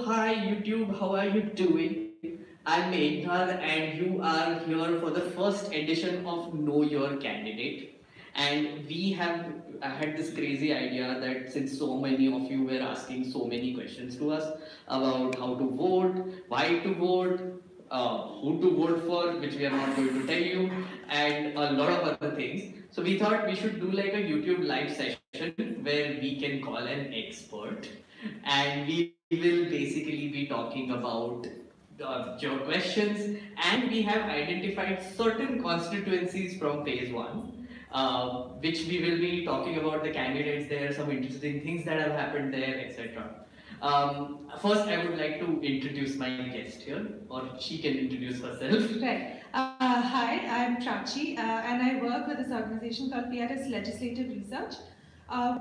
Hi YouTube, how are you doing? I'm Meghnad and you are here for the first edition of Know Your Candidate. And we have had this crazy idea that since so many of you were asking so many questions to us about how to vote, why to vote, who to vote for, which we are not going to tell you, and a lot of other things. So we thought we should do like a YouTube live session where we can call an expert and we will basically be talking about your questions, and we have identified certain constituencies from phase one, which we will be talking about the candidates there, some interesting things that have happened there, etc. First, I would like to introduce my guest here, or she can introduce herself. Right. Hi, I'm Prachi, and I work with this organization called PRS Legislative Research.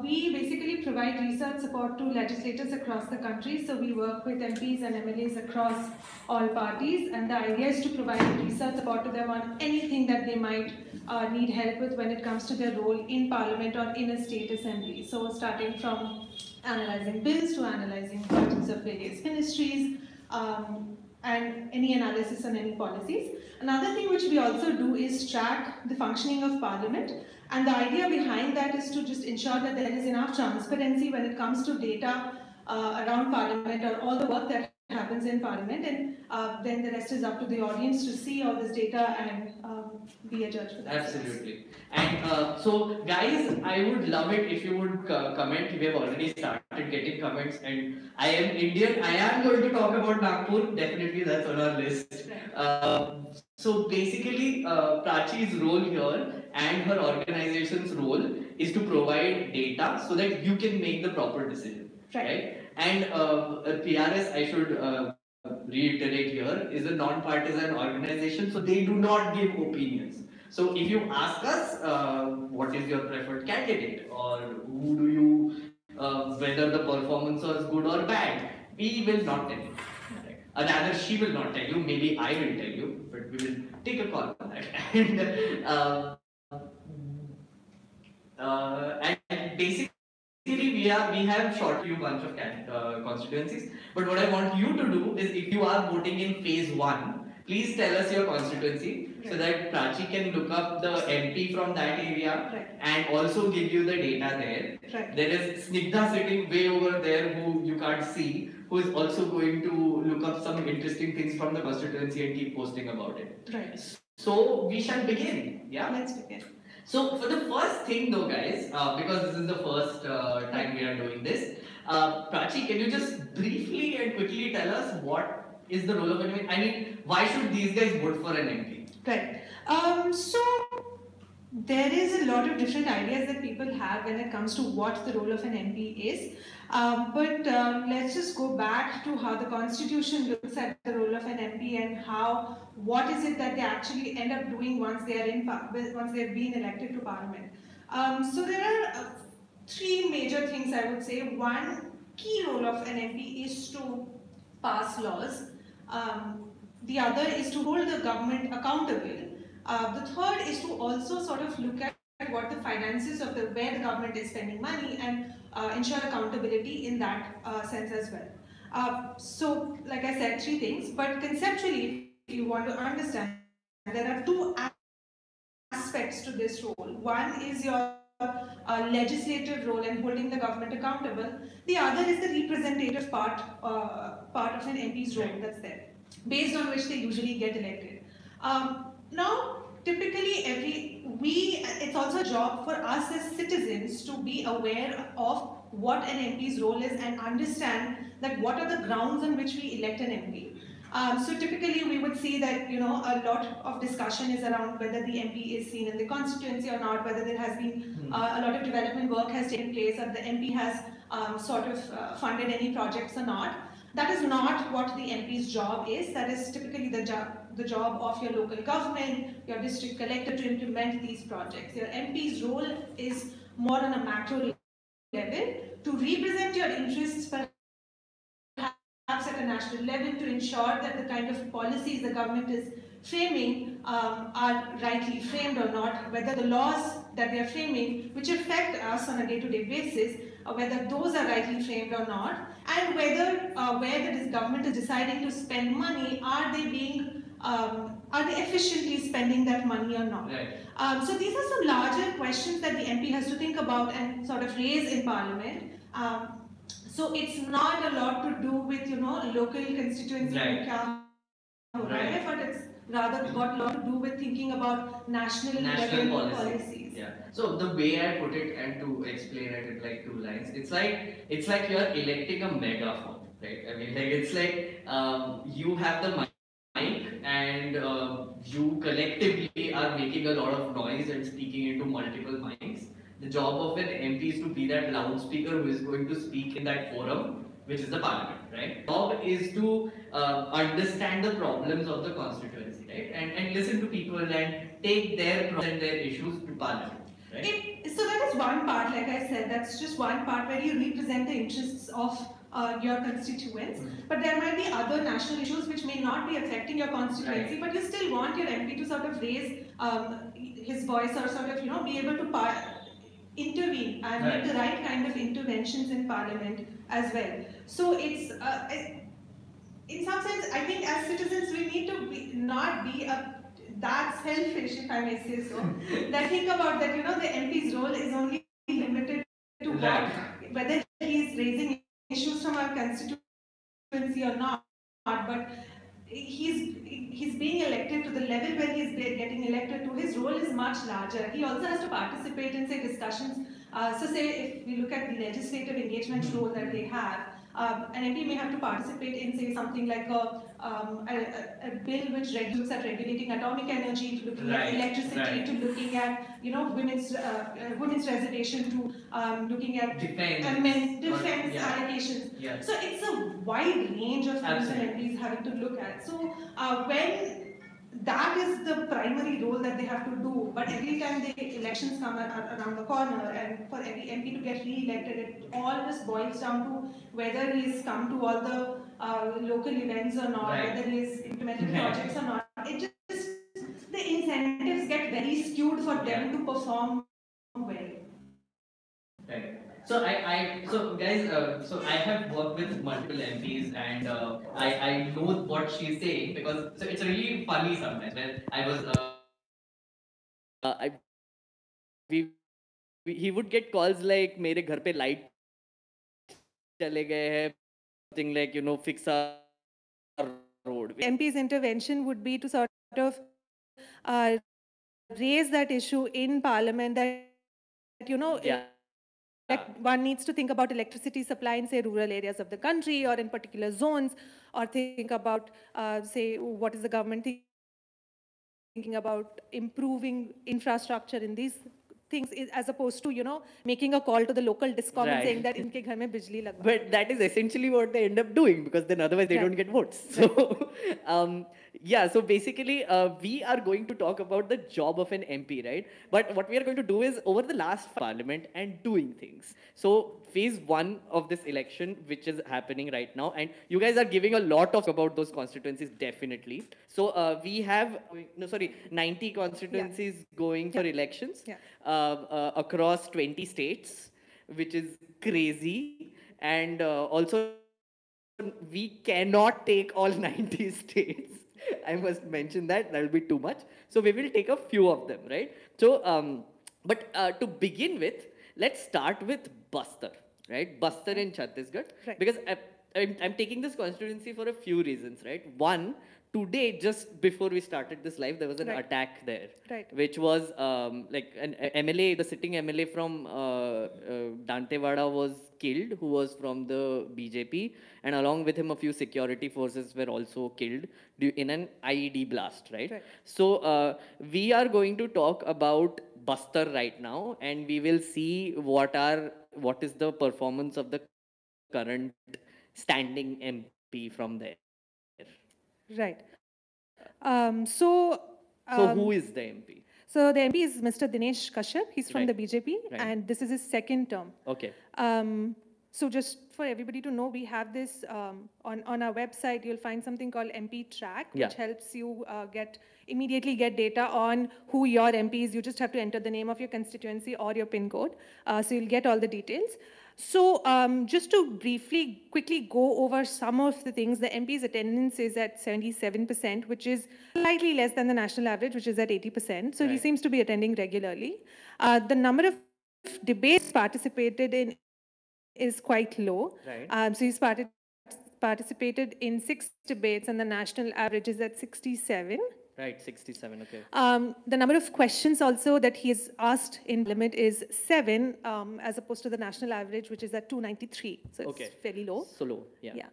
We basically provide research support to legislators across the country. So we work with MPs and MLAs across all parties, and the idea is to provide research support to them on anything that they might need help with when it comes to their role in Parliament or in a state assembly. So starting from analyzing bills to analyzing budgets of various ministries, and any analysis on any policies. Another thing which we also do is track the functioning of Parliament, and the idea behind that is to just ensure that there is enough transparency when it comes to data around Parliament or all the work that happens in Parliament, and then the rest is up to the audience to see all this data and be a judge for that. Absolutely. And so, guys, I would love it if you would comment. We have already started getting comments, and I am Indian. I am going to talk about Nagpur. Definitely, that's on our list. So basically, Prachi's role here and her organization's role is to provide data so that you can make the proper decision. Right? And PRS, I should reiterate here, is a non-partisan organization, so they do not give opinions. So if you ask us what is your preferred candidate or who do you, whether the performance was good or bad, we will not tell you. Rather, she will not tell you, maybe I will tell you, but we will take a call on that. And basically, we have short you bunch of constituencies, but what I want you to do is if you are voting in phase one, please tell us your constituency so that Prachi can look up the MP from that area and also give you the data there. There is Snigdha sitting way over there who you can't see, who is also going to look up some interesting things from the constituency and keep posting about it. So we shall begin. Yeah, let's begin. So for the first thing though guys, because this is the first time we are doing this, Prachi, can you just briefly and quickly tell us what is the role of an MP? I mean, why should these guys vote for an MP? Right. So there is a lot of different ideas that people have when it comes to what the role of an MP is. But let's just go back to how the Constitution looks at the role of an MP and what is it that they actually end up doing once they are once they've been elected to Parliament. So there are three major things I would say. One key role of an MP is to pass laws. The other is to hold the government accountable. The third is to also sort of look at what the finances of where the government is spending money and ensure accountability in that sense as well. So, like I said, three things, but conceptually, if you want to understand, there are two aspects to this role. One is your legislative role and holding the government accountable. The other is the representative part of an MP's role that's there, based on which they usually get elected. Now, typically it's also a job for us as citizens to be aware of what an MP's role is and understand that what are the grounds on which we elect an MP. So typically we would see that a lot of discussion is around whether the MP is seen in the constituency or not, whether there has been a lot of development work has taken place, or the MP has sort of funded any projects or not. That is not what the MP's job is. That is typically the job of your local government, your district collector, to implement these projects. Your MP's role is more on a macro level to represent your interests, perhaps at a national level, to ensure that the kind of policies the government is framing are rightly framed or not, whether the laws that they are framing, which affect us on a day-to-day basis, whether those are rightly framed or not, and whether where the government is deciding to spend money, are they efficiently spending that money or not? Right. So these are some larger questions that the MP has to think about and sort of raise in Parliament. So it's not a lot to do with local constituency, right. Right. But it's rather got a lot to do with thinking about national policies. Yeah. So the way I put it, and to explain it in like two lines, it's like you're electing a megaphone, right? I mean, like it's like you have the mic and you collectively are making a lot of noise and speaking into multiple mics. The job of an MP is to be that loudspeaker who is going to speak in that forum, which is the parliament, right? Job is to understand the problems of the constituency, right? And listen to people and take their problems and their issues to parliament, right? So that is one part, like I said, that's just one part where you represent the interests of your constituents. But there might be other national issues which may not be affecting your constituency, but you still want your MP to sort of raise his voice or sort of, be able to intervene and make the right kind of interventions in parliament as well. So it's in some sense, I think as citizens we need to not be that selfish, if I may say so, that think about that, the MP's role is only limited to whether he's raising issues from our constituency or not, but he's being elected to the level where he's getting elected to. His role is much larger. He also has to participate in, say, discussions. So say if we look at the legislative engagement role that they have, an MP may have to participate in, say, something like a bill which looks at regulating atomic energy, to looking at electricity, to looking at women's reservation, to looking at defense allocations. Yes. So it's a wide range of things that MPs having to look at. So when that is the primary role that they have to do, but every time the elections come around the corner, and for every MP to get re-elected, it all just boils down to whether he's come to all the local events or not, whether he's implemented projects or not. It just, the incentives get very skewed for them to perform well. Right. So so guys, so I have worked with multiple MPs, and I know what she's saying, because so it's really funny sometimes when I was I he would get calls like मेरे घर पे light चले गए हैं, something like fix our road. MP's intervention would be to sort of raise that issue in Parliament, that one needs to think about electricity supply in, say, rural areas of the country or in particular zones, or think about, say, what is the government thinking about improving infrastructure in these things, as opposed to, making a call to the local discom and saying that inke ghar mein bijli lagwa. But that is essentially what they end up doing, because then otherwise they don't get votes. So, yeah, so basically we are going to talk about the job of an MP, right? But what we are going to do is, over the last parliament and doing things. So phase one of this election, which is happening right now, and you guys are giving a lot of about those constituencies, definitely. So we have, 90 constituencies going for elections across 20 states, which is crazy. And also, we cannot take all 90 states. I must mention that will be too much. So we will take a few of them, right? So, but to begin with, let's start with Bastar, right? Bastar in Chhattisgarh, because I'm taking this constituency for a few reasons, right? One, today, just before we started this live, there was an attack there, which was like an MLA, the sitting MLA from Dantewada was killed, who was from the BJP, and along with him, a few security forces were also killed in an IED blast, right? So we are going to talk about Bastar right now, and we will see what is the performance of the current standing MP from there. Right. So who is the MP? So the MP is Mr. Dinesh Kashyap. He's from the BJP, and this is his second term. Okay. So just for everybody to know, we have this on our website. You'll find something called MP Track, which helps you immediately get data on who your MP is. You just have to enter the name of your constituency or your PIN code. So you'll get all the details. So just to briefly, quickly go over some of the things, the MP's attendance is at 77%, which is slightly less than the national average, which is at 80%. So he Right. seems to be attending regularly. The number of debates participated in is quite low. Right. So he's participated in 6 debates, and the national average is at 67. Right, 67, okay. The number of questions also that he has asked in Parliament is 7, as opposed to the national average, which is at 293. So Okay. it's fairly low. So low, yeah. Yeah.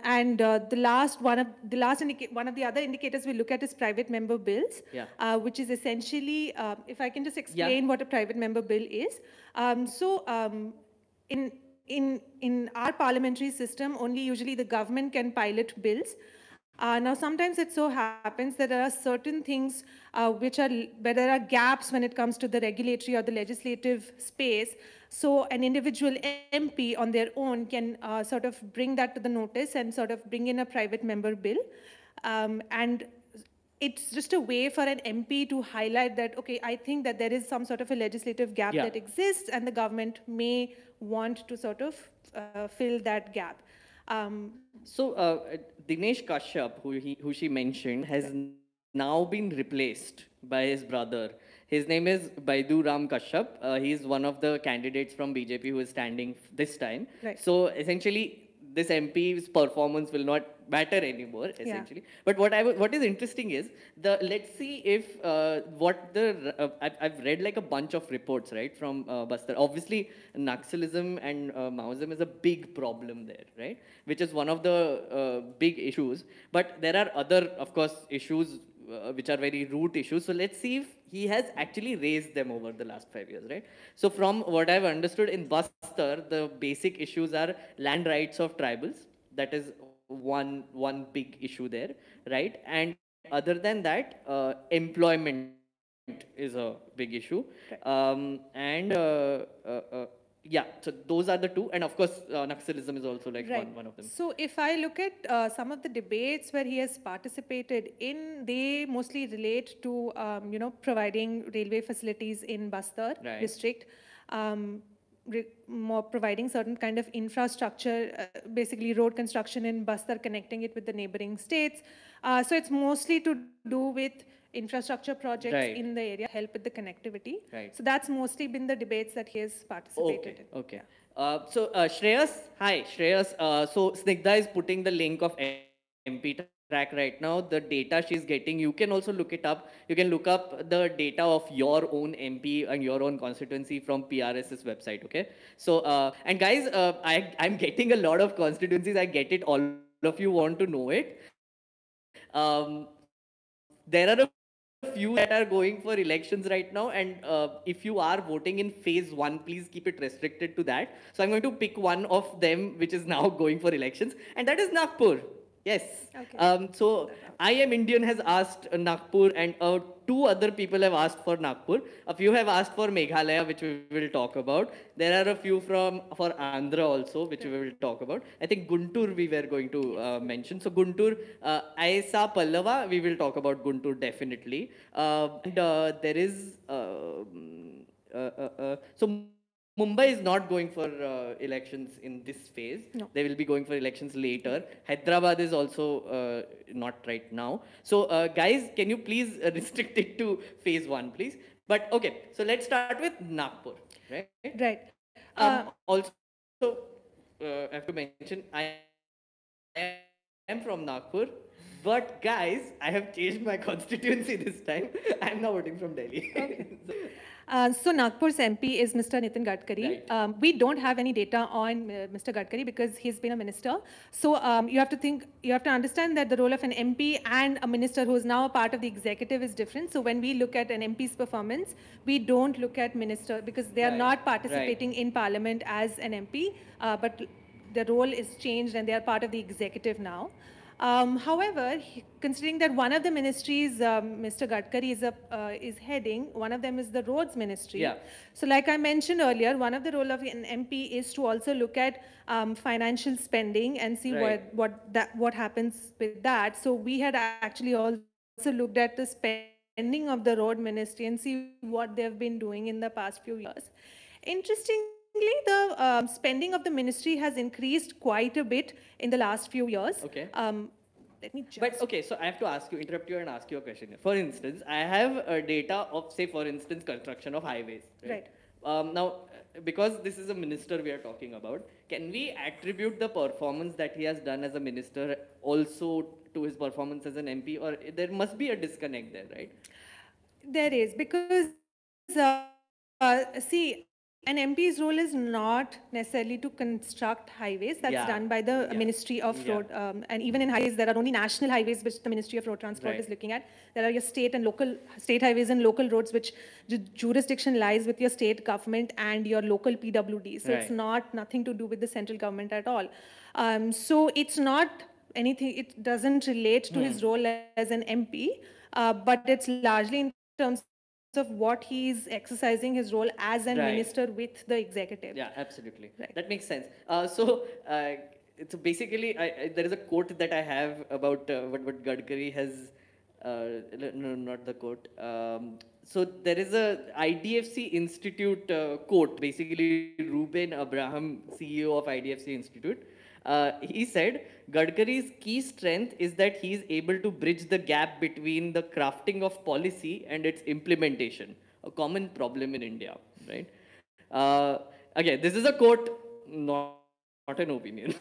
And one of the other indicators we look at is private member bills, Yeah. which is essentially, if I can just explain what a private member bill is. In our parliamentary system, only usually the government can pilot bills. Now, sometimes it so happens that there are certain things where there are gaps when it comes to the regulatory or the legislative space. So an individual MP on their own can sort of bring that to the notice and sort of bring in a private member bill. And it's just a way for an MP to highlight that, okay, I think that there is some sort of a legislative gap that exists, and the government may want to sort of fill that gap. So Dinesh Kashyap, who she mentioned, has now been replaced by his brother. His name is Baidu Ram Kashyap. He is one of the candidates from BJP who is standing this time. Right. So essentially, this MP's performance will not matter anymore, essentially. But what is interesting is let's see if I've read like a bunch of reports, right, from Bastar. Obviously, Naxalism and Maoism is a big problem there, right, which is one of the big issues. But there are other, of course, issues which are very root issues. So let's see if he has actually raised them over the last 5 years, right? So from what I've understood in Bastar, the basic issues are land rights of tribals. That is one big issue there, right? And other than that, employment is a big issue. Yeah, so those are the two, and of course, Naxalism is also like one of them. So if I look at some of the debates where he has participated in, they mostly relate to providing railway facilities in Bastar district, more providing certain kind of infrastructure, basically road construction in Bastar, connecting it with the neighboring states. So it's mostly to do with infrastructure projects in the area, help with the connectivity. So that's mostly been the debates that he has participated in. Okay. So Shreyas, hi Shreyas. So Snigdha is putting the link of MP track right now. The data she's getting, you can also look it up. You can look up the data of your own MP and your own constituency from PRS's website. Okay. So and guys, I'm getting a lot of constituencies. I get it. All of you want to know it. There are a few that are going for elections right now, and if you are voting in phase 1, please keep it restricted to that. So I'm going to pick one of them which is now going for elections, and that is Nagpur. Yes. Okay. So I Am Indian has asked Nagpur, and 2 other people have asked for Nagpur. A few have asked for Meghalaya, which we will talk about. There are a few for Andhra also, which we will talk about. I think Guntur we were going to mention. So Guntur, Aisa Pallava, we will talk about Guntur definitely. And there is so Mumbai is not going for elections in this phase. No. They will be going for elections later. Hyderabad is also not right now. So guys, can you please restrict it to phase 1, please? But okay, so let's start with Nagpur, right? Right. Also, I have to mention, I am from Nagpur. But guys, I have changed my constituency this time. I'm now voting from Delhi. Okay. So Nagpur's MP is Mr. Nitin Gadkari. Right. We don't have any data on Mr. Gadkari because he's been a minister. So you have to understand that the role of an MP and a minister who is now a part of the executive is different. So when we look at an MP's performance, we don't look at minister because they are not participating in parliament as an MP, but the role is changed and they are part of the executive now. However, considering that one of the ministries Mr. Gadkari is heading, one of them is the roads ministry. Yeah. So like I mentioned earlier, one of the role of an MP is to also look at financial spending and see what happens with that. So we had actually also looked at the spending of the road ministry and see what they've been doing in the past few years. Interestingly the spending of the ministry has increased quite a bit in the last few years. Okay. Let me just. But okay, so I have to ask you, interrupt you and ask you a question. For instance, I have data of, say, for instance, construction of highways. Right. Now, because this is a minister we are talking about, can we attribute the performance that he has done as a minister also to his performance as an MP, or there must be a disconnect there, right? There is, because see, an MP's role is not necessarily to construct highways. That's done by the Ministry of Road. And even in highways, there are only national highways which the Ministry of Road Transport is looking at. There are your state highways and local roads, which the jurisdiction lies with your state government and your local PWD. So it's nothing to do with the central government at all. So it's not anything. It doesn't relate to his role as an MP, but it's largely in terms of what he's exercising his role as a minister with the executive. Yeah, absolutely. That makes sense. So basically, there is a quote that I have about what Gadkari has. No, not the quote. So there is a IDFC Institute quote. Basically, Ruben Abraham, CEO of IDFC Institute, he said Gadkari's key strength is that he is able to bridge the gap between the crafting of policy and its implementation, a common problem in India, right? Again, this is a quote, not an opinion.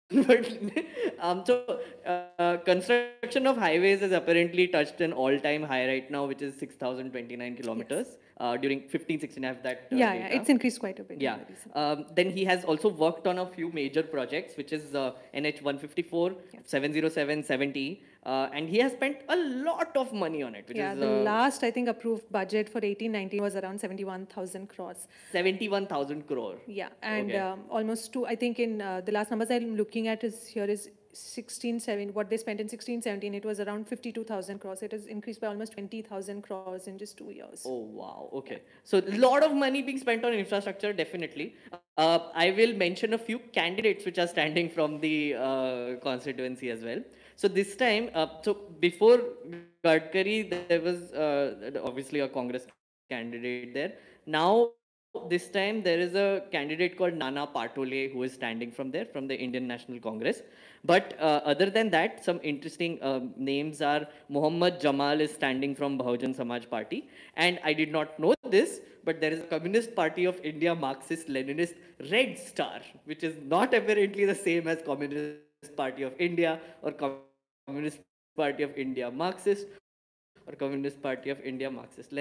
But construction of highways has apparently touched an all-time high right now, which is 6,029 kilometers. During 15-16, I have that data. It's increased quite a bit. Yeah. Then he has also worked on a few major projects, which is NH 154, 707, 70, and he has spent a lot of money on it. Which is, the last, I think, approved budget for 18-19 was around 71,000 crores. 71,000 crore. Yeah, and almost two, I think in the last numbers I'm looking at is 16-17, what they spent in 16-17, it was around 52,000 crores. It has increased by almost 20,000 crores in just 2 years. Oh, wow. Okay. Yeah. So a lot of money being spent on infrastructure, definitely. I will mention a few candidates which are standing from the constituency as well. So this time, so before Gadkari, there was obviously a Congress candidate there. Now, this time there is a candidate called Nana Patole who is standing from there, from the Indian National Congress. But other than that, some interesting names are Muhammad Jamal is standing from Bahujan Samaj Party. And I did not know this, but there is a Communist Party of India Marxist-Leninist Red Star, which is not apparently the same as Communist Party of India or Communist Party of India Marxist or Communist Party of India Marxist.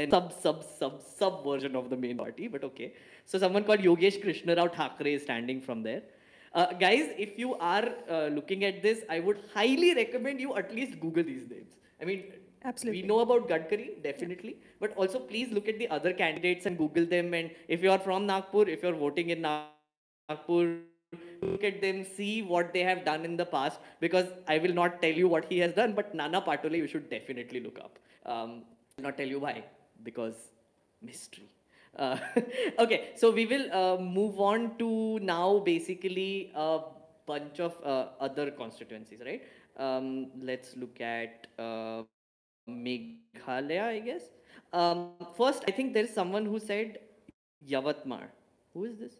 Sub version of the main party, but okay. So someone called Yogesh Krishna Rao Thakre is standing from there. Guys, if you are looking at this, I would highly recommend you at least Google these names. I mean, absolutely. We know about Gadkari, definitely, but also please look at the other candidates and Google them. And if you are from Nagpur, if you're voting in Nagpur, look at them, see what they have done in the past, because I will not tell you what he has done, but Nana Patole you should definitely look up. I'll not tell you why, because mystery. Okay, so we will move on to now basically a bunch of other constituencies, right? Let's look at Meghalaya, I guess. First, I think there is someone who said Yavatmar. Who is this?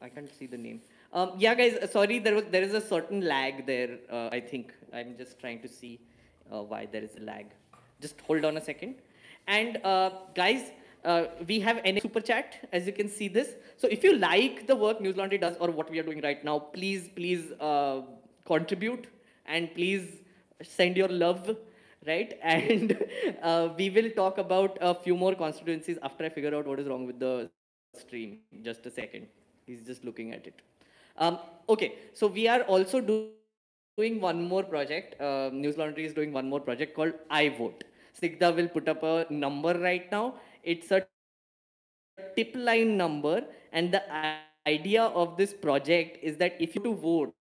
I can't see the name. Yeah, guys, sorry, there is a certain lag there. I think I'm just trying to see why there is a lag. Just hold on a second. And guys, we have an super chat, as you can see this. So if you like the work News Laundry does or what we are doing right now, please contribute and please send your love, right? And we will talk about a few more constituencies after I figure out what is wrong with the stream. Just a second. He's just looking at it. Okay, so we are also doing one more project. News Laundry is doing one more project called I Vote. Sigda will put up a number right now. It's a tip line number, and the idea of this project is that if you vote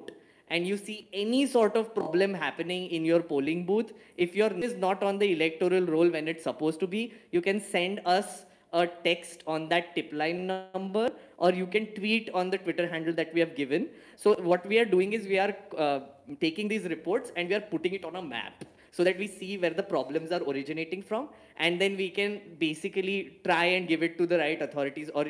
and you see any sort of problem happening in your polling booth, if your name is not on the electoral roll when it's supposed to be, you can send us a text on that tip line number, or you can tweet on the Twitter handle that we have given. So what we are doing is we are taking these reports and we are putting it on a map. so that we see where the problems are originating from, and then we can basically try and give it to the right authorities, or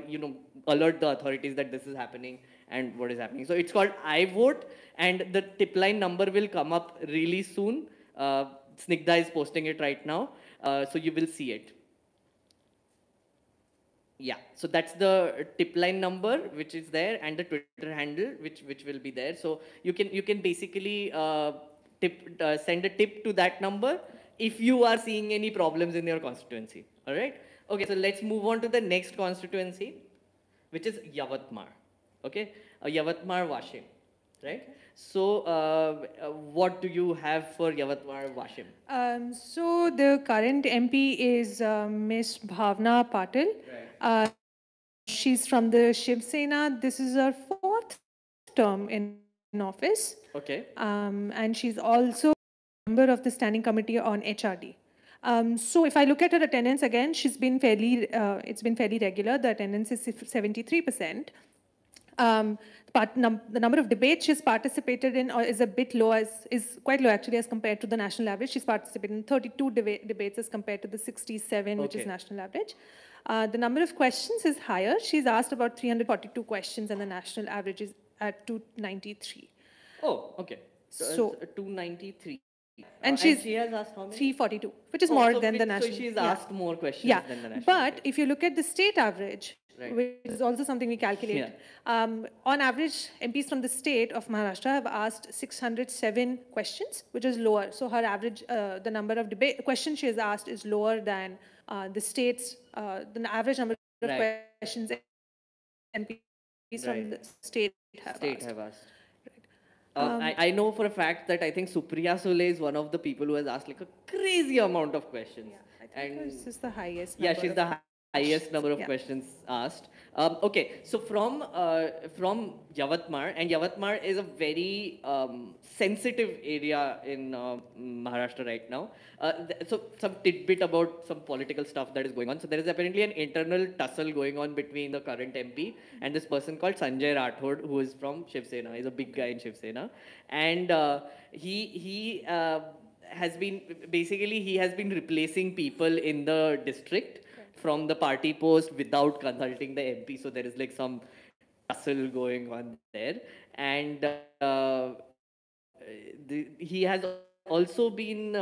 alert the authorities that this is happening and what is happening. So it's called I Vote, and the tip line number will come up really soon. Snigdha is posting it right now, so you will see it. Yeah, so that's the tip line number which is there, and the Twitter handle which will be there. So you can basically send a tip to that number if you are seeing any problems in your constituency. All right. Okay, so let's move on to the next constituency, which is Yavatmar. Okay, Yavatmar Washim, right? So what do you have for Yavatmar Washim? So the current MP is Miss Bhavna Patil. Right. She's from the Shiv Sena. This is her 4th term in office. Okay. And she's also a member of the Standing Committee on HRD. So if I look at her attendance again, it's been fairly regular. The attendance is 73%. The number of debates she's participated in is a bit low, is quite low actually as compared to the national average. She's participated in 32 debates as compared to the 67, which is national average. The number of questions is higher. She's asked about 342 questions, and the national average is at 293. Oh, okay. So 293. And she has asked how many? 342, which is more than the national. So she's asked more questions than the national. But if you look at the state average, which is also something we calculate, on average, MPs from the state of Maharashtra have asked 607 questions, which is lower. So her average, the number of questions she has asked is lower than the state's, the average number of questions MPs from the state have asked. I know for a fact that I think Supriya Sule is one of the people who has asked like a crazy amount of questions. Yeah, I think this is the highest. Yeah, she's the highest number of questions asked. Okay, so from Yavatmar, and Yavatmar is a very sensitive area in Maharashtra right now. So some tidbit about some political stuff that is going on. So there is apparently an internal tussle going on between the current MP and this person called Sanjay Rathod, who is from Shiv Sena. He's a big guy in Shiv Sena, and he has been replacing people in the district from the party post without consulting the MP. So there is like some tussle going on there, and he has also been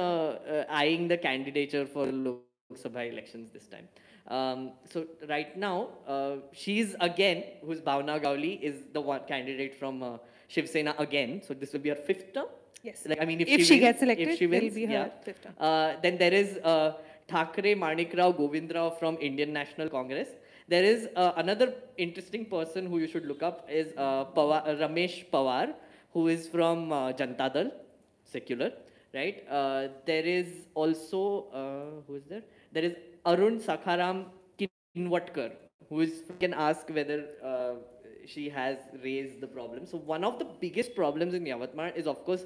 eyeing the candidature for Lok Sabha elections this time. So right now, she's again, who's Bhavna Gawli, is the one candidate from Shiv Sena again. So this will be her 5th term. Yes. Like, I mean, if she gets elected, it will be her 5th term. Then there is Thakre Manikrao Govindrao from Indian National Congress. There is another interesting person who you should look up is Ramesh Pawar, who is from Janata Dal, secular, right? There is also, who is there? There is Arun Sakharam Kinwatkar, who is, you can ask whether she has raised the problem. So one of the biggest problems in Yavatmar is, of course,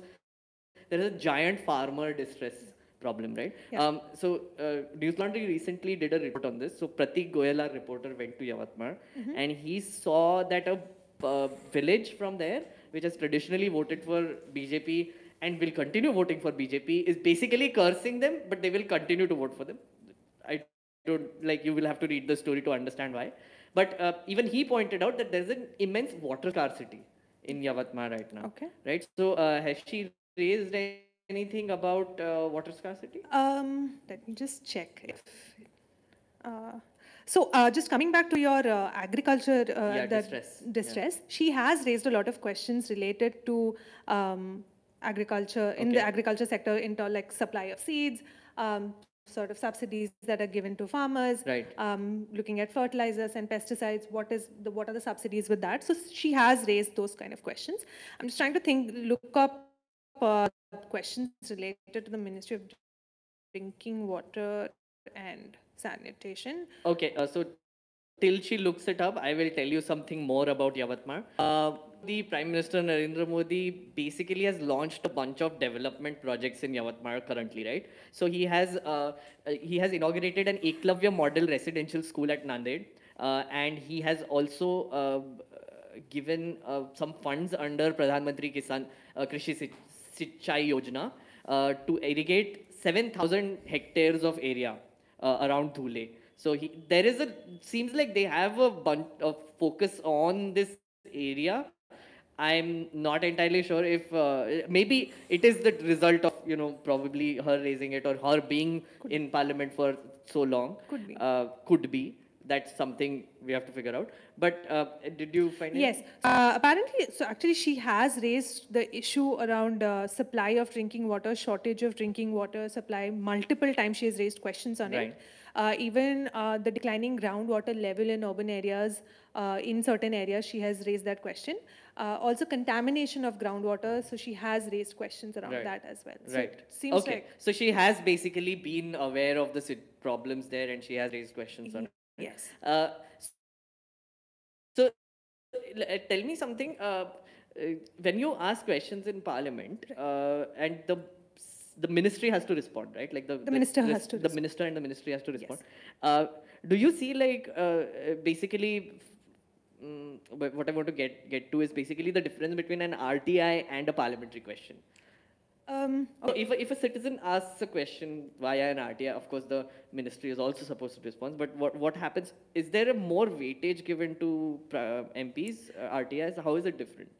there is a giant farmer distress problem, right? Yeah. So News Laundry recently did a report on this. So Pratik Goyal, our reporter, went to Yavatmar, and he saw that a village from there, which has traditionally voted for BJP and will continue voting for BJP, is basically cursing them, but they will continue to vote for them. I don't, like, you will have to read the story to understand why. But even he pointed out that there's an immense water scarcity in Yavatmar right now. Okay. Right? So has she raised anything about water scarcity? Let me just check. If, so just coming back to your agriculture distress, she has raised a lot of questions related to agriculture, in the agriculture sector, into like supply of seeds, sort of subsidies that are given to farmers, looking at fertilizers and pesticides, what are the subsidies with that? So she has raised those kind of questions. I'm just trying to look up questions related to the Ministry of Drinking Water and Sanitation. Okay, so till she looks it up, I will tell you something more about Yavatmar. The Prime Minister Narendra Modi basically has launched a bunch of development projects in Yavatmar currently, right? So he has inaugurated an Eklavya model residential school at Nanded, and he has also given some funds under Pradhan Mantri Kisan Krishi Sinchai Yojana to irrigate 7,000 hectares of area around Dhule. So there is a, seems like they have a bunch of focus on this area. I'm not entirely sure if maybe it is the result of, you know, probably her raising it or her being in parliament for so long. Could be. Could be. That's something we have to figure out. But did you find it? Yes. Apparently, so actually, she has raised the issue around supply of drinking water, shortage of drinking water supply. Multiple times she has raised questions on Right. it. Even the declining groundwater level in urban areas, in certain areas, she has raised that question. Also, contamination of groundwater. So she has raised questions around Right. that as well. So Right. it seems Okay. like So she has basically been aware of the problems there, and she has raised questions on it. yes. So tell me something. When you ask questions in Parliament, and the ministry has to respond, right? Like The minister has to the minister and the ministry has to respond. Yes. Do you see like basically? But what I want to get to is basically the difference between an RTI and a parliamentary question. So Okay. if a citizen asks a question via an RTI, of course the ministry is also supposed to respond. But what happens? Is there a more weightage given to MPs, RTIs? How is it different?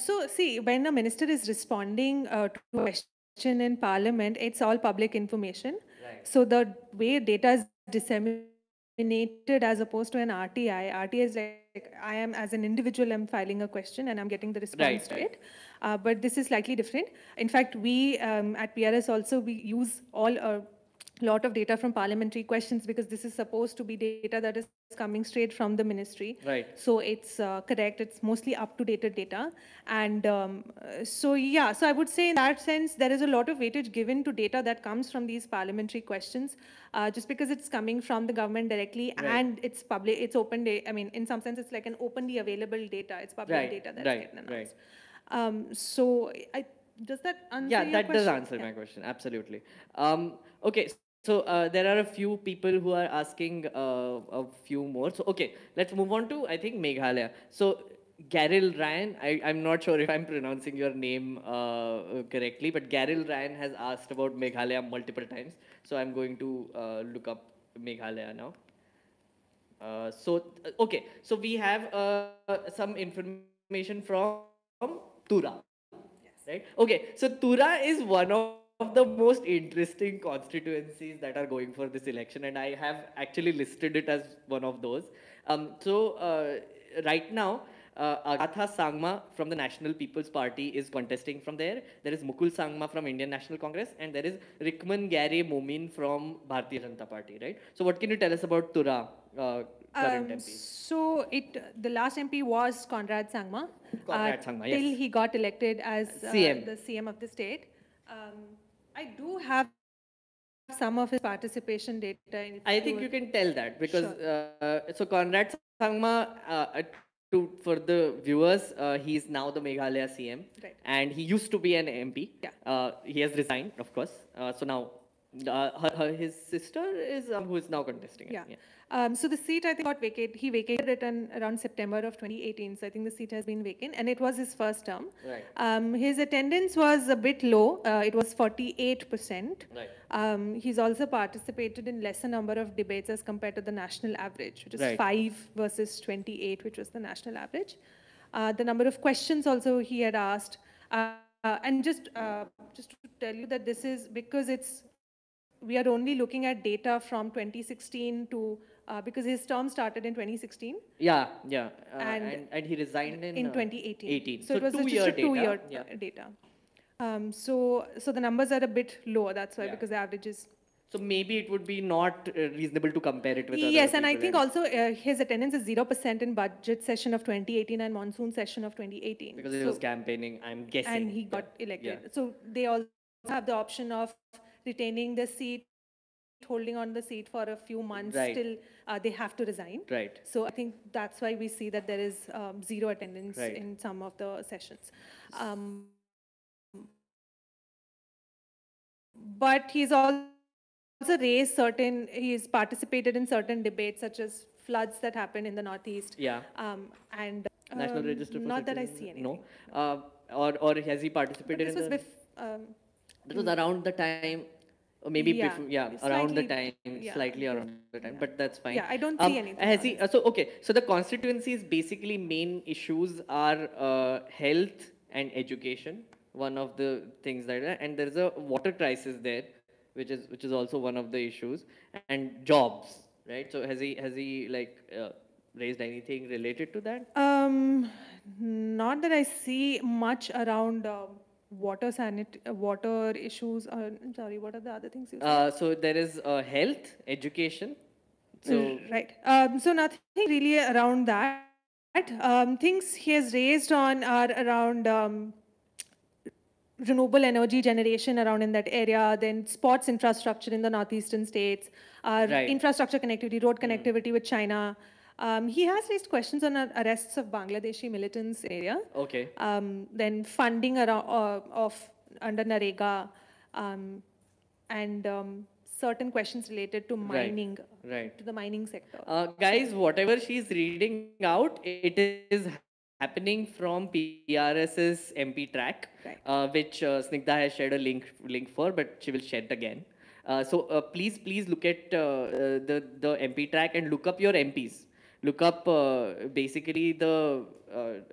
So see, when a minister is responding to a question in parliament, it's all public information. Right. So the way data is disseminated as opposed to an RTI is like I am as an individual, I'm filing a question and I'm getting the response to it. But this is slightly different. In fact, we at PRS also, we use all lot of data from parliamentary questions because this is supposed to be data that is coming straight from the ministry. Right. So it's correct. It's mostly up-to-date data. And so, yeah, so I would say in that sense, there is a lot of weightage given to data that comes from these parliamentary questions, just because it's coming from the government directly and it's public, it's open data. I mean, in some sense, it's like an openly available data. It's public data that's getting announced. So does that answer your question? Yeah, that does answer my question. Absolutely. Okay, so there are a few people who are asking a few more. So, okay, let's move on to, I think, Meghalaya. So, Garil Ryan, I'm not sure if I'm pronouncing your name correctly, but Garil Ryan has asked about Meghalaya multiple times. So, I'm going to look up Meghalaya now. Okay, so we have some information from Tura. Right? Okay, so Tura is one of the most interesting constituencies that are going for this election, and I have actually listed it as one of those. Right now, Agatha Sangma from the National People's Party is contesting from there. There is Mukul Sangma from Indian National Congress, and there is Rikman Gare Momin from Bharatiya Janata Party, right? So what can you tell us about Tura? Current MP? So the last MP was Conrad Sangma. Conrad Sangma, yes. Till he got elected as CM. the CM of the state. I do have some of his participation data. I think you can tell that because Sure. So Conrad Sangma, for the viewers, he's now the Meghalaya CM, Right. and he used to be an MP. Yeah. He has resigned, of course. So now his sister is who is now contesting. Yeah. Yeah. So the seat, I think, got vacated. He vacated it around September of 2018. So I think the seat has been vacant, and it was his first term. Right. His attendance was a bit low. It was 48%. Right. He's also participated in lesser number of debates as compared to the national average, which is Right. 5 versus 28, which was the national average. The number of questions also he had asked. And just to tell you that this is because we are only looking at data from 2016 to because his term started in 2016. Yeah. And he resigned in 2018. 18. So it was just a 2-year data. So the numbers are a bit lower. That's why, because the average is. So maybe it would be not reasonable to compare it with. Yes, other and I people think also his attendance is 0% in budget session of 2018 and monsoon session of 2018. Because he was campaigning, I'm guessing. And he got elected. So they also have the option of retaining the seat, holding on the seat for a few months till they have to resign. Right. So I think that's why we see that there is zero attendance in some of the sessions. But he's also raised he's participated in certain debates such as floods that happen in the Northeast. Yeah. And National Register for not that I Citizens? see anything. No. Or has he participated But this in was the... This was around the time... Or maybe Yeah, before, yeah, around the slightly. time, Yeah, slightly around the time, but yeah, that's fine. yeah. I don't see anything, Has he, honestly. so okay, so the constituency's basically main issues are health and education, one of the things that, and there's a water crisis there, which is also one of the issues, and jobs, right? So has he like raised anything related to that? Not that I see much around water issues. I'm sorry, what are the other things you said? So there is health, education. So Right. So nothing really around that. Things he has raised on are around renewable energy generation around in that area, then sports infrastructure in the northeastern states, right. infrastructure connectivity, road connectivity with China. He has raised questions on arrests of Bangladeshi militants in area. Okay. Then funding around, of under NAREGA, um, and certain questions related to Right. mining, Right. to the mining sector. Guys, whatever she's reading out, it is happening from PRS's MP track, which Right. Snigdha has shared a link for, but she will share it again. So please look at the MP track and look up your MPs. Look up basically the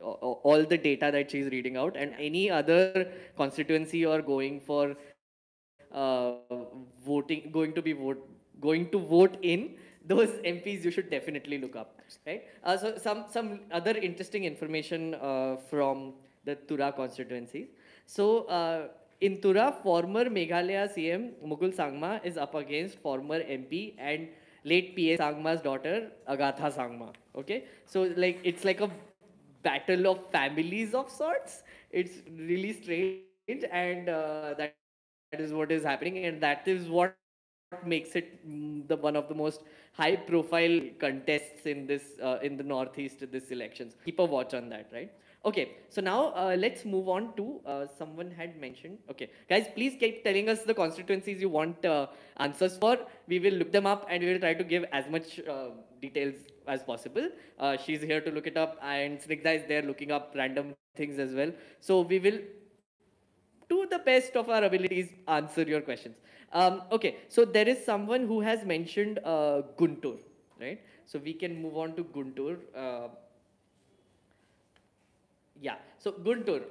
all the data that she's reading out, and Yeah. any other constituency you're going for voting, going to vote in, those MPs you should definitely look up, right? So some other interesting information from the Tura constituencies. So in Tura, former Meghalaya CM Mukul Sangma is up against former MP and late PA Sangma's daughter Agatha Sangma. Okay, so like it's like a battle of families of sorts. It's really strange, and that is what is happening, and that is what makes it the one of the most high profile contests in this in the northeast this elections. Keep a watch on that, right? Okay, so now let's move on to someone had mentioned. Okay, guys, please keep telling us the constituencies you want answers for. We will look them up and we will try to give as much details as possible. She's here to look it up, and Snigdha is there looking up random things as well. So we will, to the best of our abilities, answer your questions. Okay, so there is someone who has mentioned Guntur, right? So we can move on to Guntur. Yeah, so Guntur,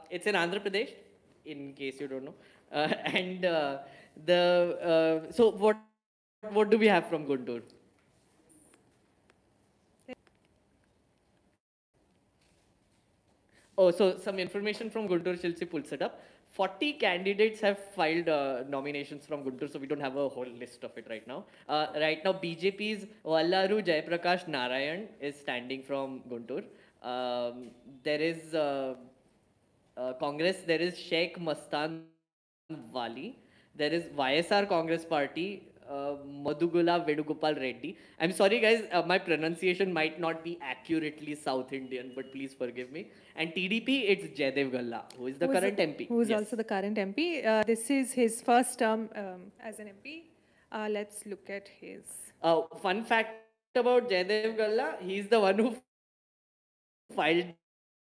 it's in Andhra Pradesh, in case you don't know. And so what do we have from Guntur? Oh, so some information from Guntur. Chilsi pulls it up. 40 candidates have filed nominations from Guntur, so we don't have a whole list of it right now. Right now, BJP's Vallaru Jayaprakash Narayan is standing from Guntur. There is Congress, there is Sheikh Mastan Wali. There is YSR Congress Party, Madhugula Vedugopal Reddy. I'm sorry, guys, my pronunciation might not be accurately South Indian, but please forgive me. And TDP, it's Jaidev Galla, who is the current MP. Who is Yes. also the current MP. This is his first term as an MP. Let's look at his. Fun fact about Jaidev Galla, he's the one who filed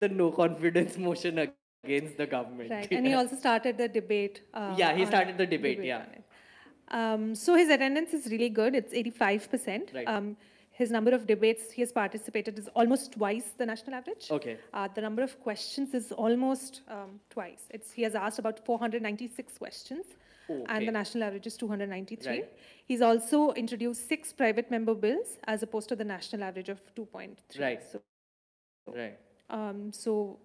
the no confidence motion against the government. Right, and he also started the debate. Yeah, he started the debate, yeah. On it. So his attendance is really good. It's 85%. Right. His number of debates he has participated is almost twice the national average. Okay. The number of questions is almost twice. He has asked about 496 questions, and the national average is 293. Right. He's also introduced 6 private member bills as opposed to the national average of 2.3. Right. So, Right. so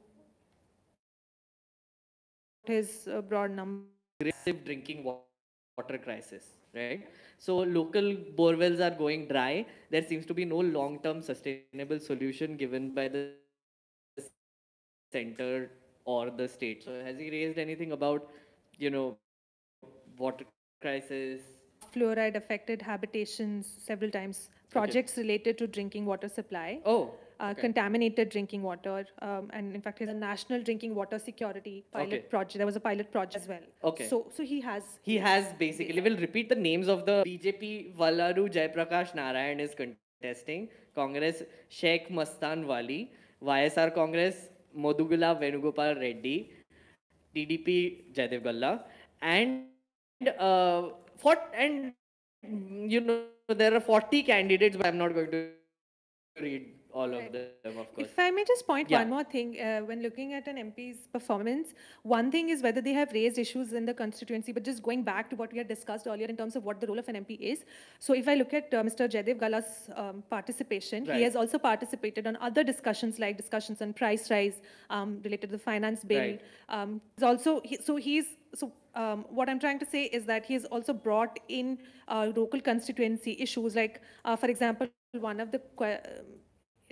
his broad number. Aggressive drinking water crisis, right? So local borewells are going dry. There seems to be no long-term sustainable solution given by the center or the state. So has he raised anything about, water crisis? Fluoride affected habitations several times. Projects related to drinking water supply. Oh, Contaminated drinking water, and in fact, there's a national drinking water security pilot project. There was a pilot project as well. Okay. So he has. He has basically, we'll repeat the names of the BJP. Vallaru Jayaprakash Narayan is contesting. Congress Sheikh Mastan Wali. YSR Congress Modugula Venugopal Reddy. TDP Jaidev Galla. And there are 40 candidates, but I'm not going to read all of them, of course. Right. Yeah. If I may just point one more thing, when looking at an MP's performance, one thing is whether they have raised issues in the constituency, but just going back to what we had discussed earlier in terms of what the role of an MP is. So if I look at Mr. Jaidev Gala's participation, he has also participated on other discussions like discussions on price rise related to the finance bill. Right. He's also, what I'm trying to say is that he has also brought in local constituency issues like, for example, one of the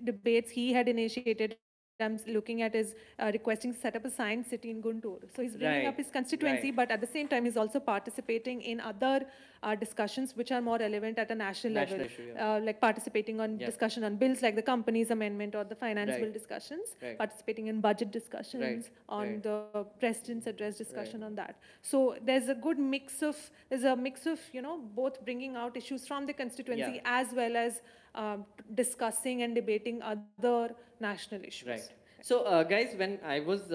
debates he had initiated, I'm looking at is requesting to set up a science city in Guntur. So he's bringing up his constituency, but at the same time, he's also participating in other discussions which are more relevant at a national level, issue, like participating on discussion on bills like the Companies Amendment or the finance bill discussions, participating in budget discussions, on the president's address discussion on that. So there's a good mix of, both bringing out issues from the constituency as well as discussing and debating other national issues. Right. So, guys, when I was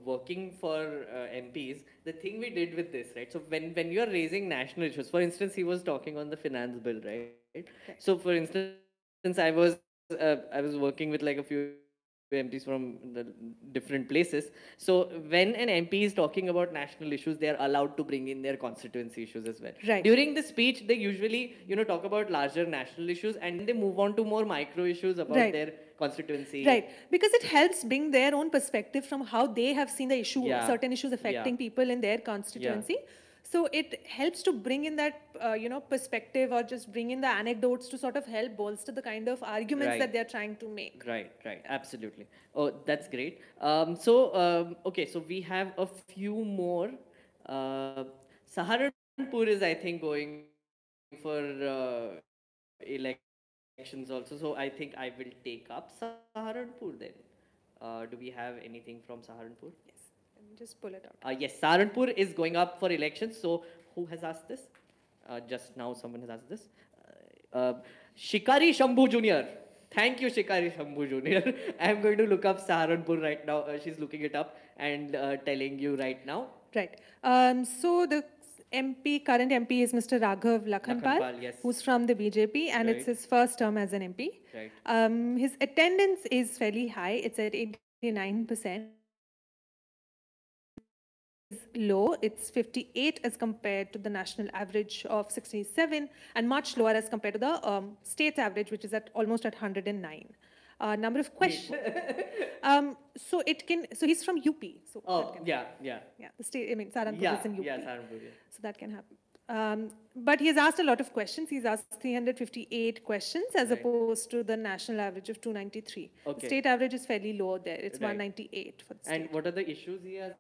working for MPs, the thing we did with this, right? So, when you are raising national issues, for instance, he was talking on the finance bill, right? So, for instance, I was working with like a few MPs from the different places. So, when an MP is talking about national issues, they are allowed to bring in their constituency issues as well. Right. During the speech, they usually, talk about larger national issues, and then they move on to more micro issues about their constituency. Right, because it helps bring their own perspective from how they have seen the issue, certain issues affecting people in their constituency. So it helps to bring in that, perspective, or just bring in the anecdotes to sort of help bolster the kind of arguments that they're trying to make. Right, absolutely. Oh, that's great. Okay, so we have a few more. Saharanpur is, I think, going for elections also. So I think I will take up Saharanpur then. Do we have anything from Saharanpur? Yes, let me just pull it out. Yes, Saharanpur is going up for elections. So who has asked this? Just now someone has asked this. Shikari Shambhu Jr. Thank you, Shikari Shambhu Jr. I am going to look up Saharanpur right now. She's looking it up and telling you right now. Right. So the current MP is Mr. Raghav Lakhanpal, who's from the BJP, and it's his first term as an MP. Right. His attendance is fairly high. It's at 89%. Low, it's 58 as compared to the national average of 67, and much lower as compared to the state average, which is at almost at 109. Number of questions. So he's from UP. So yeah. The state, Saharanpur is in UP. Yeah, Saharanpur. Yeah. So that can happen. But he has asked a lot of questions. He's asked 358 questions as opposed to the national average of 293. Okay. The state average is fairly low there. It's 198 for the state. And what are the issues he has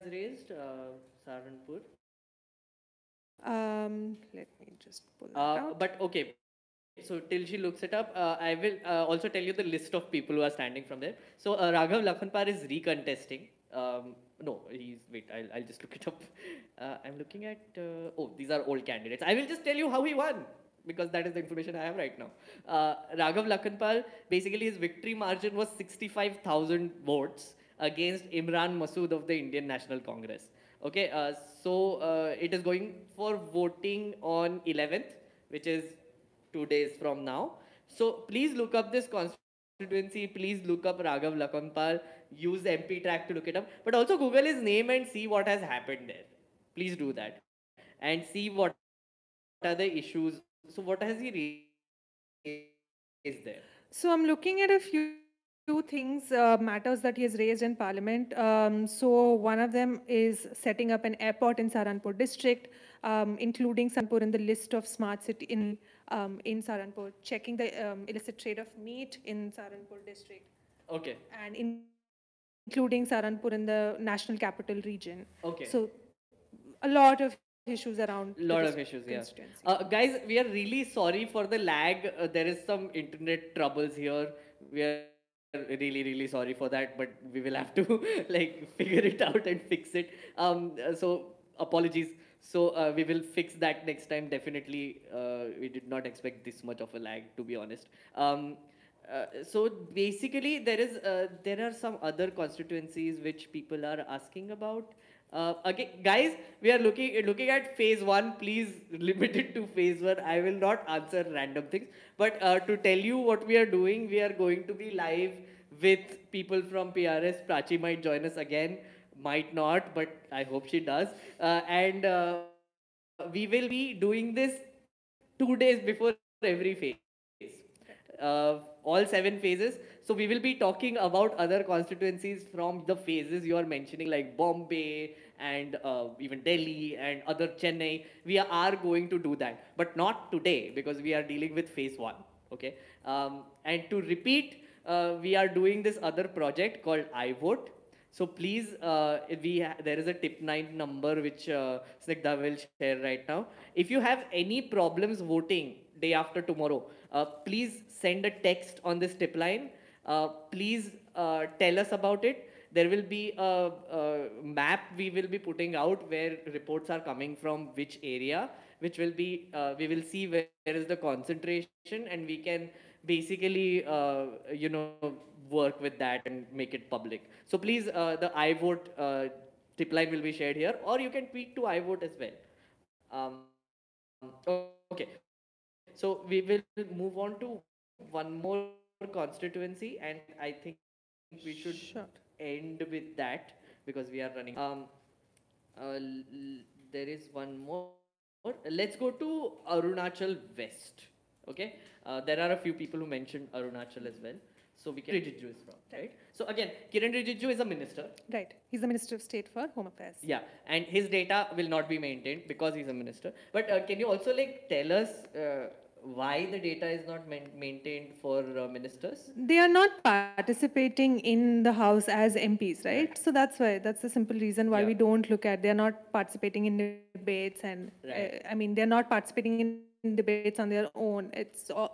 raised, Saharanpur? Let me just pull it out. But okay, so till she looks it up, I will also tell you the list of people who are standing from there. So Raghav Lakhanpal is recontesting. No, I'll just look it up. I'm looking at, these are old candidates. I will just tell you how he won, because that is the information I have right now. Raghav Lakhanpal, basically his victory margin was 65,000 votes against Imran Masood of the Indian National Congress. Okay, so it is going for voting on 11th, which is 2 days from now. So please look up this constituency. Please look up Raghav Lakhanpal. Use MP track to look it up. But also Google his name and see what has happened there. Please do that. And see what are the issues. So what has he raised there? So I'm looking at a few things, matters that he has raised in Parliament. So one of them is setting up an airport in Saharanpur district, including Saharanpur in the list of smart city in Saharanpur, checking the illicit trade of meat in Saharanpur district. Okay. And including Saharanpur in the national capital region. Okay. So a lot of issues around. Guys, we are really sorry for the lag. There is some internet troubles here. We are really sorry for that, but we will have to figure it out and fix it. So apologies. So we will fix that next time. Definitely, we did not expect this much of a lag, to be honest. So basically, there are some other constituencies which people are asking about. Again, guys, we are looking at phase one. Please limit it to phase one. I will not answer random things. But to tell you what we are doing, we are going to be live with people from PRS. Prachi might join us again, might not, but I hope she does. And we will be doing this 2 days before every phase. All 7 phases. So we will be talking about other constituencies from the phases you are mentioning, like Bombay and even Delhi and other Chennai. We are going to do that, but not today because we are dealing with phase one. Okay. And to repeat, we are doing this other project called iVote. So please, there is a tip 9 number which Snigdha will share right now. If you have any problems voting day after tomorrow, please send a text on this tip line. Please tell us about it. There will be a map we will be putting out where reports are coming from which area, which will be, we will see where is the concentration and we can basically, work with that and make it public. So please, the iVote tip line will be shared here, or you can tweet to iVote as well. Okay, so we will move on to one more constituency, and I think we should end with that Sure. because we are running out of time. There is one more. Let's go to Arunachal West. Okay, there are a few people who mentioned Arunachal as well. So we can Rijiju is from, right? So again, Kiran Rijiju is a minister. Right. He's the Minister of State for Home Affairs. Yeah, and his data will not be maintained because he's a minister. But can you also like tell us why the data is not maintained for ministers? They are not participating in the House as MPs, right? Right. So that's why, that's the simple reason why Yeah. we don't look at, they're not participating in debates and, Right. I mean, they're not participating in debates on their own.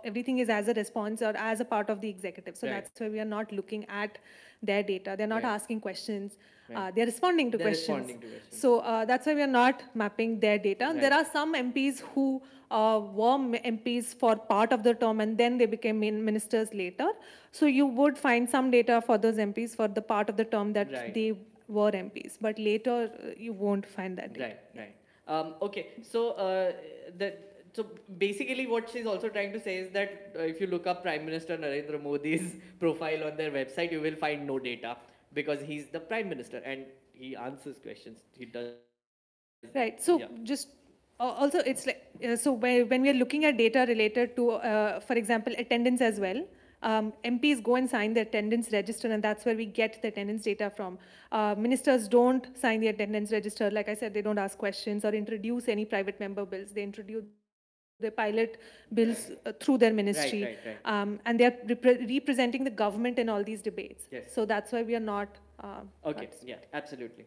Everything is as a response or as a part of the executive. So Right. that's why we are not looking at their data. They're not Right. asking questions. Right. They're responding to They're questions. responding to questions. So that's why we are not mapping their data. Right. There are some MPs who were MPs for part of the term and then they became ministers later. So you would find some data for those MPs for the part of the term that Right. they were MPs, but later you won't find that data. Right, right. Okay, so so basically what she's also trying to say is that if you look up Prime Minister Narendra Modi's profile on their website, you will find no data because he's the Prime Minister and he answers questions. He does. Right. So Yeah. just also it's like so when we are looking at data related to, for example, attendance as well. MPs go and sign the attendance register, and that's where we get the attendance data from. Ministers don't sign the attendance register. Like I said, they don't ask questions or introduce any private member bills. They introduce the pilot bills through their ministry, Right. and they are representing the government in all these debates. Yes. So that's why we are not. Okay, yeah, absolutely.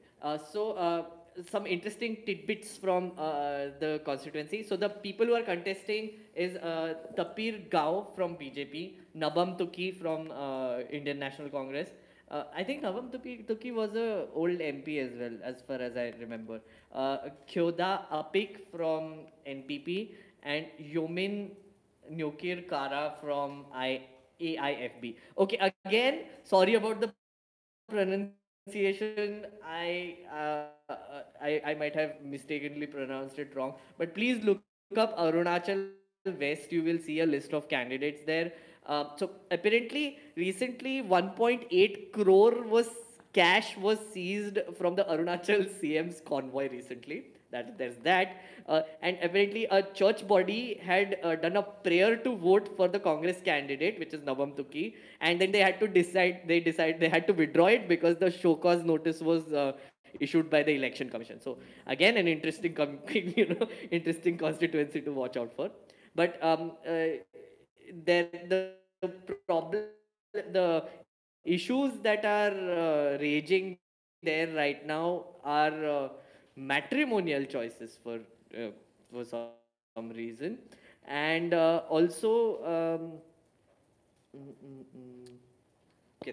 Some interesting tidbits from the constituency. So the people who are contesting is Tapir Gao from BJP, Nabam Tuki from Indian National Congress. I think Nabam Tuki was a old MP as well, as far as I remember. Kyoda Apik from NPP and Yomin Nyokir Kara from AIFB. Okay, again, sorry about the pronunciation. I might have mistakenly pronounced it wrong, but please look up Arunachal West. You will see a list of candidates there. So apparently, recently 1.8 crore cash was seized from the Arunachal CM's convoy recently. There's that. And apparently a church body had done a prayer to vote for the Congress candidate, which is Navam Tuki, and then they had to they had to withdraw it because the show cause notice was issued by the election commission. So again, an interesting interesting constituency to watch out for. But the issues that are raging there right now are matrimonial choices for some reason, and okay,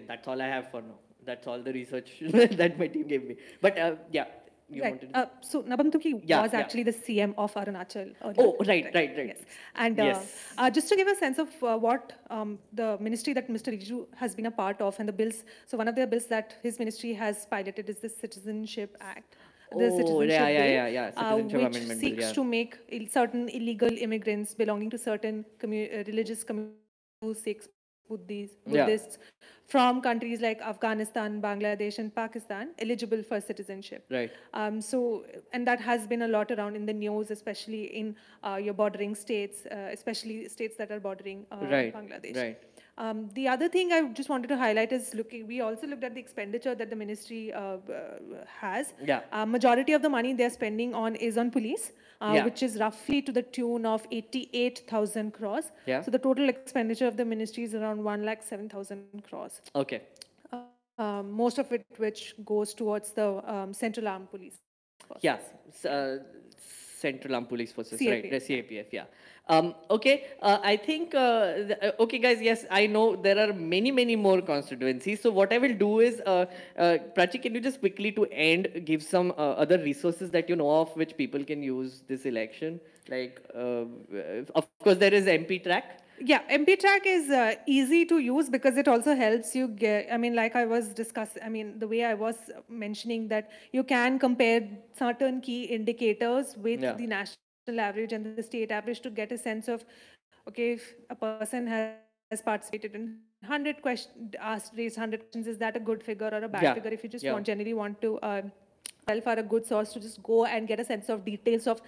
that's all I have for now. That's all the research that my team gave me. But yeah, you Right. wanted to... So Nabamtuki Yeah, was yeah. actually the CM of Arunachal earlier. Oh, right, right, right. Yes. And Yes. just to give a sense of what the ministry that Mr. Riju has been a part of and the bills, so one of the bills that his ministry has piloted is the Citizenship Act, the Oh, yeah, Citizenship yeah, Bill, yeah, yeah. Citizenship which Amendment Bill, seeks yeah. to make certain illegal immigrants belonging to certain religious communities, Sikhs, Yeah, Buddhists, from countries like Afghanistan, Bangladesh, and Pakistan eligible for citizenship. right, And that has been a lot around in the news, especially in your bordering states, especially states that are bordering right, Bangladesh. right. The other thing I just wanted to highlight is we also looked at the expenditure that the ministry has. Yeah, Majority of the money they're spending on is on police, yeah, which is roughly to the tune of 88,000 crores. yeah. So the total expenditure of the ministry is around 1,07,000 crores. Okay. Most of it which goes towards the Central Armed Police Forces. Yeah, Central Armed Police Forces, right? CAPF, The yeah. CAPF, yeah. Okay, I think, okay, guys, yes, I know there are many, many more constituencies. So what I will do is, Prachi, can you just quickly to end give some other resources that you know of which people can use this election? Like, of course, there is MP track. Yeah, MP track is easy to use because it also helps you get, I mean, like I was discussing, I mean, the way I was mentioning that you can compare certain key indicators with Yeah. the national average and the state average to get a sense of, okay, if a person has participated in 100 questions, raised 100 questions, is that a good figure or a bad Yeah. figure? If you just Yeah. generally want to yourself are a good source to just go and get a sense of details of,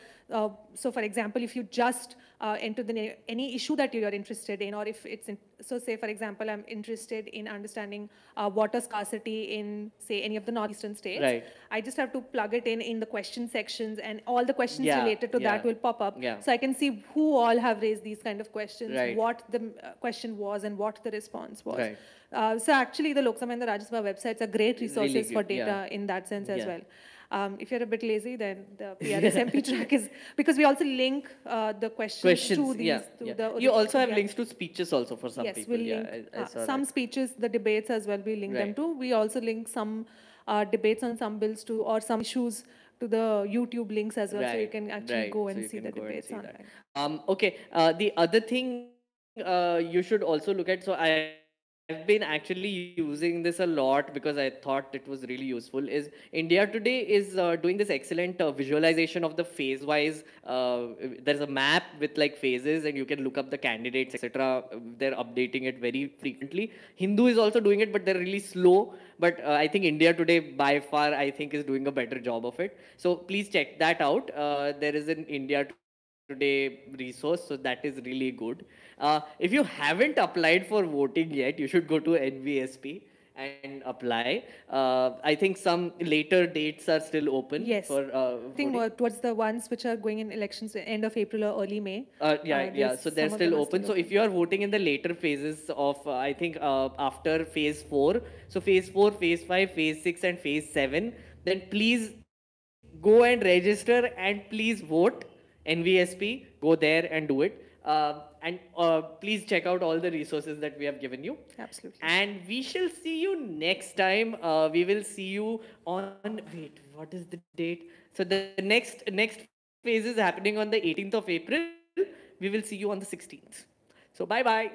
so for example, if you just enter any issue that you're interested in, or if it's, so say for example, I'm interested in understanding water scarcity in, say, any of the northeastern states, Right. I just have to plug it in the question sections, and all the questions Yeah, related to that yeah, will pop up. yeah. So I can see who all have raised these kind of questions, Right. what the question was, and what the response was. Right. So actually, the Lok Sabha and the Rajya Sabha websites are great Really resources for good, yeah. data in that sense as Yeah. well. If you're a bit lazy, then the PRS MP track is, because we also link the questions to these, yeah, to yeah. the. You also have yeah. links to speeches also for some Yes, people. we'll Yeah, link I saw some that. speeches, the debates as well. We link them Right. to. We also link some debates on some bills to, or some issues to the YouTube links as well, so you Right, can actually right. go So and you see can the go and debates see that. online. Okay. The other thing you should also look at. So I've been actually using this a lot because I thought it was really useful. Is India Today is doing this excellent visualization of the phase-wise. There's a map with like phases, and you can look up the candidates, etc. They're updating it very frequently. Hindu is also doing it, but they're really slow. But I think India Today by far I think is doing a better job of it. So please check that out. There is an India Today resource, so that is really good. If you haven't applied for voting yet, you should go to NVSP and apply. I think some later dates are still open Yes. for I think voting. towards the ones which are going in elections end of April or early May. Yeah. So they're Some of still them are open. still So if open. you are voting in the later phases of, I think after phase 4, so phase 4, phase 5, phase 6, and phase 7, then please go and register and please vote. NVSP, go there and do it. And please check out all the resources that we have given you. Absolutely. And we shall see you next time. We will see you on, wait, what is the date? So the next phase is happening on the 18th of April. We will see you on the 16th. So bye bye.